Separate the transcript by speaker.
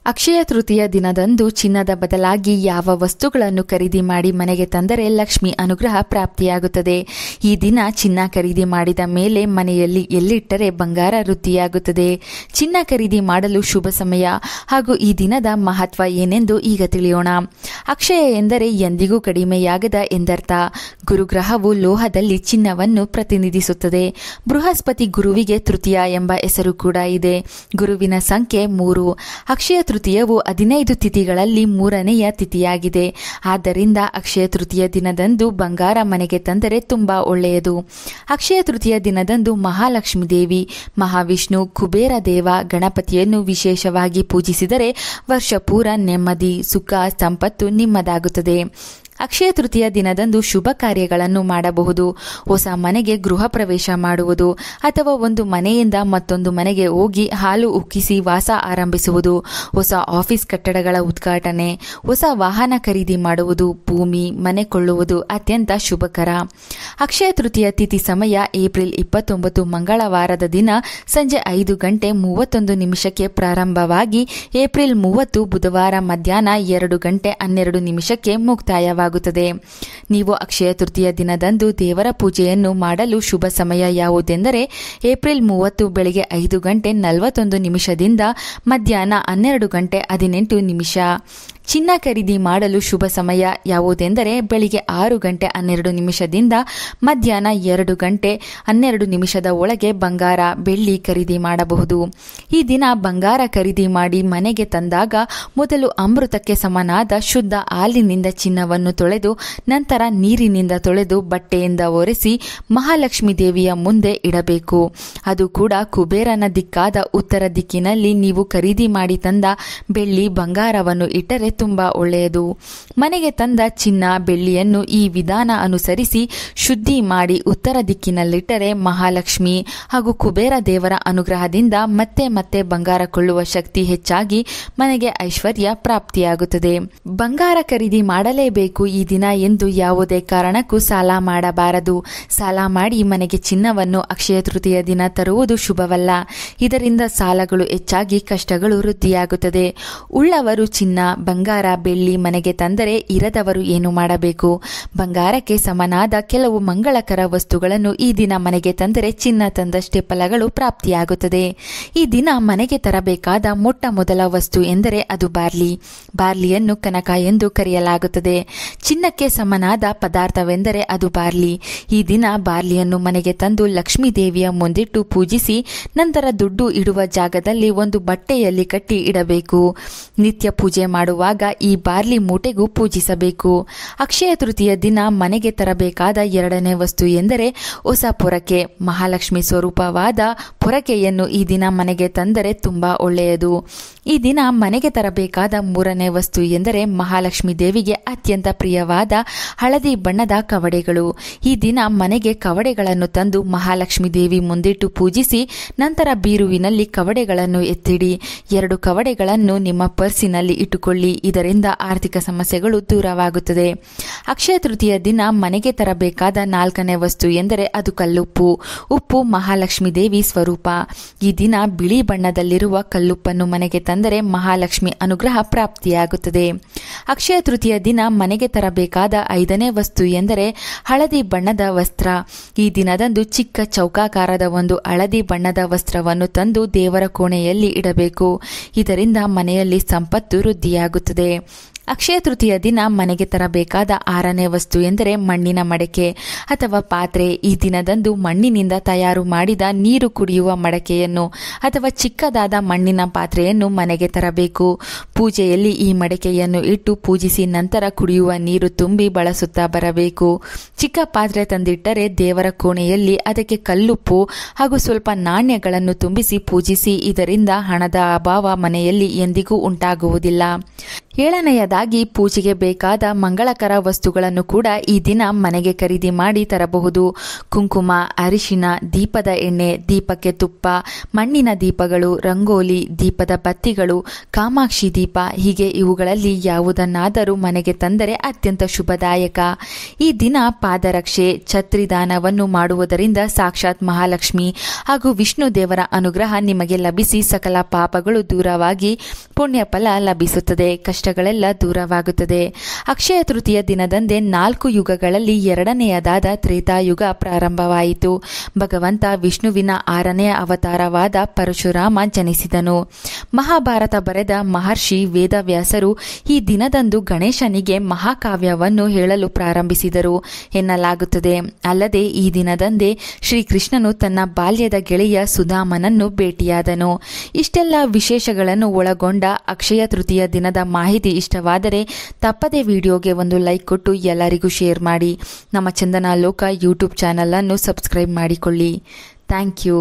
Speaker 1: ಅಕ್ಷಯ ತೃತೀಯ ದಿನದಂದು ಚಿನ್ನದ ಬದಲಾಗಿ ಯಾವ ವಸ್ತುಗಳನ್ನು ಖರೀದಿ ಮಾಡಿ ಮನೆಗೆ ತಂದರೆ ಲಕ್ಷ್ಮಿ ಅನುಗ್ರಹ ಪ್ರಾಪ್ತಿಯಾಗುತ್ತದೆ. ಈ ದಿನ ಚಿನ್ನ ಖರೀದಿ ಮಾಡಿದ ಮೇಲೆ ಮನೆಯಲ್ಲಿ ಎಲ್ಲಿಟ್ಟರೆ ಬಂಗಾರ ವೃದ್ಧಿಯಾಗುತ್ತದೆ. ಚಿನ್ನ ಖರೀದಿ ಮಾಡಲು ಶುಭ ಸಮಯ ಹಾಗೂ ಈ ದಿನದ ಮಹತ್ವ ಏನೆಂದು ಈಗ ತಿಳಿಯೋಣ. ಅಕ್ಷಯ ಎಂದರೆ ಎಂದಿಗೂ ಕಡಿಮೆಯಾಗದ ಎಂದರ್ಥ. ಗುರುಗ್ರಹವು ಲೋಹದಲ್ಲಿ ಚಿನ್ನವನ್ನು ಪ್ರತಿನಿಧಿಸುತ್ತದೆ. ಬೃಹಸ್ಪತಿ ಗುರುವಿಗೆ ತೃತೀಯ ಎಂಬ ಹೆಸರು ಕೂಡ ಇದೆ. ಗುರುವಿನ ಸಂಖ್ಯೆ 3. ಅಕ್ಷಯ ತೃತೀಯವು 15 ತಿಥಿಗಳಲ್ಲಿ 3ನೆಯ ತಿಥಿಯಾಗಿದೆ. ಆದ್ದರಿಂದ ಅಕ್ಷಯ ತೃತೀಯ ದಿನದಂದು ಬಂಗಾರ ಮನೆಗೆ ತಂದರೆ ತುಂಬಾ ಒಳ್ಳೆಯದು. ಅಕ್ಷಯ ತೃತೀಯ ದಿನದಂದು ಮಹಾಲಕ್ಷ್ಮೀ ದೇವಿ, ಮಹಾವಿಷ್ಣು, ಕುಬೇರ ದೇವ, ಗಣಪತಿಯನ್ನು ವಿಶೇಷವಾಗಿ ಪೂಜಿಸಿದರೆ ವರ್ಷ ಪೂರ ನೆಮ್ಮದಿ, ಸುಖ, ಸಂಪತ್ತು ನಿಮ್ಮದಾಗುತ್ತದೆ. ಅಕ್ಷಯ ತೃತೀಯ ದಿನದಂದು ಶುಭ ಕಾರ್ಯಗಳನ್ನು ಮಾಡಬಹುದು. ಹೊಸ ಮನೆಗೆ ಗೃಹ ಪ್ರವೇಶ ಮಾಡುವುದು ಅಥವಾ ಒಂದು ಮನೆಯಿಂದ ಮತ್ತೊಂದು ಮನೆಗೆ ಹೋಗಿ ಹಾಲು ಉಕ್ಕಿಸಿ ವಾಸ ಆರಂಭಿಸುವುದು, ಹೊಸ ಆಫೀಸ್ ಕಟ್ಟಡಗಳ ಉದ್ಘಾಟನೆ, ಹೊಸ ವಾಹನ ಖರೀದಿ ಮಾಡುವುದು, ಭೂಮಿ, ಮನೆ ಕೊಳ್ಳುವುದು ಅತ್ಯಂತ ಶುಭಕರ. ಅಕ್ಷಯ ತೃತೀಯ ತಿಥಿ ಸಮಯ ಏಪ್ರಿಲ್ 29 ಮಂಗಳವಾರದ ದಿನ ಸಂಜೆ 5:31 ಪ್ರಾರಂಭವಾಗಿ ಏಪ್ರಿಲ್ 30 ಬುಧವಾರ ಮಧ್ಯಾಹ್ನ 2:12 ಮುಕ್ತಾಯವಾಗುತ್ತದೆ. ನೀವು ಅಕ್ಷಯ ತೃತೀಯ ದಿನದಂದು ದೇವರ ಪೂಜೆಯನ್ನು ಮಾಡಲು ಶುಭ ಸಮಯ ಯಾವುದೆಂದರೆ ಏಪ್ರಿಲ್ 30 ಬೆಳಗ್ಗೆ 5:41 ಮಧ್ಯಾಹ್ನ 12:18. ಚಿನ್ನ ಖರೀದಿ ಮಾಡಲು ಶುಭ ಸಮಯ ಯಾವುದೆಂದರೆ ಬೆಳಿಗ್ಗೆ 6:12 ಮಧ್ಯಾಹ್ನ 2:12 ಒಳಗೆ ಬಂಗಾರ, ಬೆಳ್ಳಿ ಖರೀದಿ ಮಾಡಬಹುದು. ಈ ದಿನ ಬಂಗಾರ ಖರೀದಿ ಮಾಡಿ ಮನೆಗೆ ತಂದಾಗ ಮೊದಲು ಅಮೃತಕ್ಕೆ ಸಮನಾದ ಶುದ್ಧ ಹಾಲಿನಿಂದ ಚಿನ್ನವನ್ನು ತೊಳೆದು ನಂತರ ನೀರಿನಿಂದ ತೊಳೆದು ಬಟ್ಟೆಯಿಂದ ಒರೆಸಿ ಮಹಾಲಕ್ಷ್ಮೀ ದೇವಿಯ ಮುಂದೆ ಇಡಬೇಕು. ಅದು ಕೂಡ ಕುಬೇರನ ದಿಕ್ಕಾದ ಉತ್ತರ ದಿಕ್ಕಿನಲ್ಲಿ ನೀವು ಖರೀದಿ ಮಾಡಿ ತಂದ ಬೆಳ್ಳಿ, ಬಂಗಾರವನ್ನು ಇಟ್ಟರೆ ತುಂಬಾ ಒಳ್ಳೆಯದು. ಮನೆಗೆ ತಂದ ಚಿನ್ನ, ಬೆಳ್ಳಿಯನ್ನು ಈ ವಿಧಾನ ಅನುಸರಿಸಿ ಶುದ್ಧಿ ಮಾಡಿ ಉತ್ತರ ದಿಕ್ಕಿನಲ್ಲಿಟ್ಟರೆ ಮಹಾಲಕ್ಷ್ಮಿ ಹಾಗೂ ಕುಬೇರ ದೇವರ ಅನುಗ್ರಹದಿಂದ ಮತ್ತೆ ಮತ್ತೆ ಬಂಗಾರ ಕೊಳ್ಳುವ ಶಕ್ತಿ ಹೆಚ್ಚಾಗಿ ಮನೆಗೆ ಐಶ್ವರ್ಯ ಪ್ರಾಪ್ತಿಯಾಗುತ್ತದೆ. ಬಂಗಾರ ಖರೀದಿ ಮಾಡಲೇಬೇಕು ಈ ದಿನ ಎಂದು ಯಾವುದೇ ಕಾರಣಕ್ಕೂ ಸಾಲ ಮಾಡಬಾರದು. ಸಾಲ ಮಾಡಿ ಮನೆಗೆ ಚಿನ್ನವನ್ನು ಅಕ್ಷಯ ತೃತೀಯ ದಿನ ತರುವುದು ಶುಭವಲ್ಲ. ಇದರಿಂದ ಸಾಲಗಳು ಹೆಚ್ಚಾಗಿ ಕಷ್ಟಗಳು ವೃದ್ಧಿಯಾಗುತ್ತದೆ. ಉಳ್ಳವರು ಚಿನ್ನ, ಬಂಗಾರ, ಬೆಳ್ಳಿ ಮನೆಗೆ ತಂದರೆ ಇರದವರು ಏನು ಮಾಡಬೇಕು? ಬಂಗಾರಕ್ಕೆ ಸಮನಾದ ಕೆಲವು ಮಂಗಳಕರ ವಸ್ತುಗಳನ್ನು ಈ ದಿನ ಮನೆಗೆ ತಂದರೆ ಚಿನ್ನ ತಂದಷ್ಟೇ ಫಲಗಳು ಪ್ರಾಪ್ತಿಯಾಗುತ್ತದೆ. ಈ ದಿನ ಮನೆಗೆ ತರಬೇಕಾದ ಮೊಟ್ಟ ಮೊದಲ ವಸ್ತು ಎಂದರೆ ಅದು ಬಾರ್ಲಿ. ಬಾರ್ಲಿಯನ್ನು ಕನಕ ಎಂದು ಕರೆಯಲಾಗುತ್ತದೆ. ಚಿನ್ನಕ್ಕೆ ಸಮನಾದ ಪದಾರ್ಥವೆಂದರೆ ಅದು ಬಾರ್ಲಿ. ಈ ದಿನ ಬಾರ್ಲಿಯನ್ನು ಮನೆಗೆ ತಂದು ಲಕ್ಷ್ಮೀ ದೇವಿಯ ಮುಂದಿಟ್ಟು ಪೂಜಿಸಿ ನಂತರ ದುಡ್ಡು ಇಡುವ ಜಾಗದಲ್ಲಿ ಒಂದು ಬಟ್ಟೆಯಲ್ಲಿ ಕಟ್ಟಿ ಇಡಬೇಕು. ನಿತ್ಯ ಪೂಜೆ ಮಾಡುವಾಗ ಈ ಬಾರ್ಲಿ ಮೂಟೆಗೂ ಪೂಜಿಸಬೇಕು. ಅಕ್ಷಯ ತೃತೀಯ ದಿನ ಮನೆಗೆ ತರಬೇಕಾದ 2ನೇ ವಸ್ತು ಎಂದರೆ ಹೊಸ ಪೊರಕೆ. ಮಹಾಲಕ್ಷ್ಮಿ ಸ್ವರೂಪವಾದ ಪೊರಕೆಯನ್ನು ಈ ದಿನ ಮನೆಗೆ ತಂದರೆ ತುಂಬಾ ಒಳ್ಳೆಯದು. ಈ ದಿನ ಮನೆಗೆ ತರಬೇಕಾದ 3ನೇ ವಸ್ತು ಎಂದರೆ ಮಹಾಲಕ್ಷ್ಮಿ ದೇವಿಗೆ ಅತ್ಯಂತ ಪ್ರಿಯವಾದ ಹಳದಿ ಬಣ್ಣದ ಕವಡೆಗಳು. ಈ ದಿನ ಮನೆಗೆ ಕವಡೆಗಳನ್ನು ತಂದು ಮಹಾಲಕ್ಷ್ಮಿ ದೇವಿ ಮುಂದಿಟ್ಟು ಪೂಜಿಸಿ ನಂತರ ಬೀರುವಿನಲ್ಲಿ ಕವಡೆಗಳನ್ನು ಎತ್ತಿಡಿ. 2 ಕವಡೆಗಳನ್ನು ನಿಮ್ಮ ಪರ್ಸಿನಲ್ಲಿ ಇಟ್ಟುಕೊಳ್ಳಿ. ಇದರಿಂದ ಆರ್ಥಿಕ ಸಮಸ್ಯೆಗಳು ದೂರವಾಗುತ್ತದೆ. ಅಕ್ಷಯ ತೃತೀಯ ದಿನ ಮನೆಗೆ ತರಬೇಕಾದ 4ನೇ ವಸ್ತು ಎಂದರೆ ಅದು ಕಲ್ಲುಪ್ಪು. ಉಪ್ಪು ಮಹಾಲಕ್ಷ್ಮಿ ದೇವಿ ಸ್ವರೂಪ. ಈ ದಿನ ಬಿಳಿ ಬಣ್ಣದಲ್ಲಿರುವ ಕಲ್ಲುಪ್ಪನ್ನು ಮನೆಗೆ ತಂದರೆ ಮಹಾಲಕ್ಷ್ಮಿ ಅನುಗ್ರಹ ಪ್ರಾಪ್ತಿಯಾಗುತ್ತದೆ. ಅಕ್ಷಯ ತೃತೀಯ ದಿನ ಮನೆಗೆ ತರಬೇಕಾದ 5ನೇ ವಸ್ತು ಎಂದರೆ ಹಳದಿ ಬಣ್ಣದ ವಸ್ತ್ರ. ಈ ದಿನದಂದು ಚಿಕ್ಕ ಚೌಕಾಕಾರದ ಒಂದು ಹಳದಿ ಬಣ್ಣದ ವಸ್ತ್ರವನ್ನು ತಂದು ದೇವರ ಕೋಣೆಯಲ್ಲಿ ಇಡಬೇಕು. ಇದರಿಂದ ಮನೆಯಲ್ಲಿ ಸಂಪತ್ತು ವೃದ್ಧಿಯಾಗುತ್ತದೆ. ಅಕ್ಷಯ ತೃತೀಯ ದಿನ ಮನೆಗೆ ತರಬೇಕಾದ 6ನೇ ವಸ್ತು ಎಂದರೆ ಮಣ್ಣಿನ ಮಡಕೆ ಅಥವಾ ಪಾತ್ರೆ. ಈ ದಿನದಂದು ಮಣ್ಣಿನಿಂದ ತಯಾರು ಮಾಡಿದ ನೀರು ಕುಡಿಯುವ ಮಡಕೆಯನ್ನು ಅಥವಾ ಚಿಕ್ಕದಾದ ಮಣ್ಣಿನ ಪಾತ್ರೆಯನ್ನು ಮನೆಗೆ ತರಬೇಕು. ಪೂಜೆಯಲ್ಲಿ ಈ ಮಡಕೆಯನ್ನು ಇಟ್ಟು ಪೂಜಿಸಿ ನಂತರ ಕುಡಿಯುವ ನೀರು ತುಂಬಿ ಬಳಸುತ್ತಾ ಬರಬೇಕು. ಚಿಕ್ಕ ಪಾತ್ರೆ ತಂದಿಟ್ಟರೆ ದೇವರ ಕೋಣೆಯಲ್ಲಿ ಅದಕ್ಕೆ ಕಲ್ಲುಪ್ಪು ಹಾಗೂ ಸ್ವಲ್ಪ ನಾಣ್ಯಗಳನ್ನು ತುಂಬಿಸಿ ಪೂಜಿಸಿ. ಇದರಿಂದ ಹಣದ ಅಭಾವ ಮನೆಯಲ್ಲಿ ಎಂದಿಗೂ ಉಂಟಾಗುವುದಿಲ್ಲ. ಏಳನೆಯದಾಗಿ ಪೂಜೆಗೆ ಬೇಕಾದ ಮಂಗಳಕರ ವಸ್ತುಗಳನ್ನು ಕೂಡ ಈ ದಿನ ಮನೆಗೆ ಖರೀದಿ ಮಾಡಿ ತರಬಹುದು. ಕುಂಕುಮ, ಅರಿಶಿನ, ದೀಪದ ಎಣ್ಣೆ, ದೀಪಕ್ಕೆ ತುಪ್ಪ, ಮಣ್ಣಿನ ದೀಪಗಳು, ರಂಗೋಲಿ, ದೀಪದ ಬತ್ತಿಗಳು, ಕಾಮಾಕ್ಷಿ ದೀಪ ಹೀಗೆ ಇವುಗಳಲ್ಲಿ ಯಾವುದನ್ನಾದರೂ ಮನೆಗೆ ತಂದರೆ ಅತ್ಯಂತ ಶುಭದಾಯಕ. ಈ ದಿನ ಪಾದರಕ್ಷೆ, ಛತ್ರಿ ದಾನವನ್ನು ಮಾಡುವುದರಿಂದ ಸಾಕ್ಷಾತ್ ಮಹಾಲಕ್ಷ್ಮಿ ಹಾಗೂ ವಿಷ್ಣು ದೇವರ ಅನುಗ್ರಹ ನಿಮಗೆ ಲಭಿಸಿ ಸಕಲ ಪಾಪಗಳು ದೂರವಾಗಿ ಪುಣ್ಯ ಫಲ ಲಭಿಸುತ್ತದೆ, ಕಷ್ಟಗಳೆಲ್ಲ ದೂರವಾಗುತ್ತದೆ. ಅಕ್ಷಯ ತೃತೀಯ ದಿನದಂದೇ 4 ಯುಗಗಳಲ್ಲಿ ಎರಡನೆಯದಾದ ತ್ರೇತಾಯುಗ ಪ್ರಾರಂಭವಾಯಿತು. ಭಗವಂತ ವಿಷ್ಣುವಿನ 6ನೇ ಅವತಾರವಾದ ಪರಶುರಾಮ ಜನಿಸಿದನು. ಮಹಾಭಾರತ ಬರೆದ ಮಹರ್ಷಿ ವೇದವ್ಯಾಸರು ಈ ದಿನದಂದು ಗಣೇಶನಿಗೆ ಮಹಾಕಾವ್ಯವನ್ನು ಹೇಳಲು ಪ್ರಾರಂಭಿಸಿದರು ಎನ್ನಲಾಗುತ್ತದೆ. ಅಲ್ಲದೆ ಈ ದಿನದಂದೇ ಶ್ರೀಕೃಷ್ಣನು ತನ್ನ ಬಾಲ್ಯದ ಗೆಳೆಯ ಸುಧಾಮನನ್ನು ಭೇಟಿಯಾದನು. ಇಷ್ಟೆಲ್ಲ ವಿಶೇಷಗಳನ್ನು ಒಳಗೊಂಡ ಅಕ್ಷಯ ತೃತೀಯ ದಿನದ ಮಾಹಿತಿ ಇಷ್ಟವಾದರೆ ತಪ್ಪದೇ ವಿಡಿಯೋಗೆ ಒಂದು ಲೈಕ್ ಕೊಟ್ಟು ಎಲ್ಲರಿಗೂ ಶೇರ್ ಮಾಡಿ. ನಮ್ಮ ಚಂದನ ಲೋಕ ಯೂಟ್ಯೂಬ್ ಚಾನಲ್ ಅನ್ನು ಸಬ್ಸ್ಕ್ರೈಬ್ ಮಾಡಿಕೊಳ್ಳಿ. Thank you.